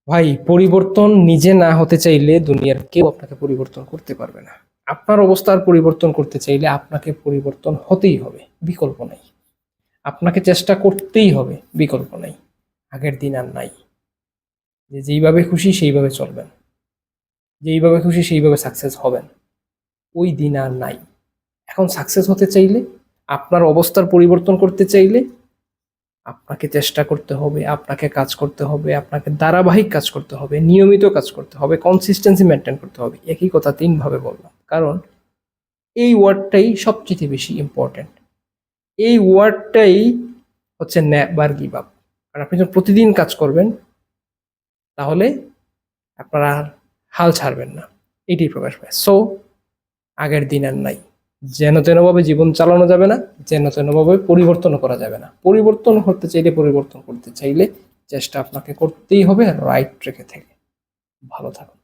ভাই, পরিবর্তন নিজে না হতে চাইলে দুনিয়ার কেউ আপনাকে পরিবর্তন করতে পারবে না। আপনার অবস্থার পরিবর্তন করতে চাইলে আপনাকে পরিবর্তন হতেই হবে, বিকল্প নাই। আপনাকে চেষ্টা করতেই হবে, বিকল্প নাই। আগের দিন আর নাই যে যেইভাবে খুশি সেইভাবে চলবেন, যেইভাবে খুশি সেইভাবে সাকসেস হবেন, ওই দিন আর নাই। এখন সাকসেস হতে চাইলে, আপনার অবস্থার পরিবর্তন করতে চাইলে আপনাকে চেষ্টা করতে হবে, আপনাকে কাজ করতে হবে, আপনাকে ধারাবাহিক কাজ করতে হবে, নিয়মিত কাজ করতে হবে, কনসিস্টেন্সি মেনটেন করতে হবে। একই কথা তিনভাবে বললাম, কারণ এই ওয়ার্ডটাই সবচেয়ে বেশি ইম্পর্টেন্ট। এই ওয়ার্ডটাই হচ্ছে নেভার গিভ আপ। কারণ আপনি যখন প্রতিদিন কাজ করবেন, তাহলে আপনারা আর হাল ছাড়বেন না, এটাই প্রকাশ পায়। সো আগের দিন আর নাই। যেন তেনভাবে জীবন চালানো যাবে না, যেন তেনভাবে পরিবর্তন করা যাবে না। পরিবর্তন করতে চাইলে, পরিবর্তন করতে চাইলে চেষ্টা আপনাকে করতেই হবে রাইট ট্র্যাকে থেকে। ভালো থাকুন।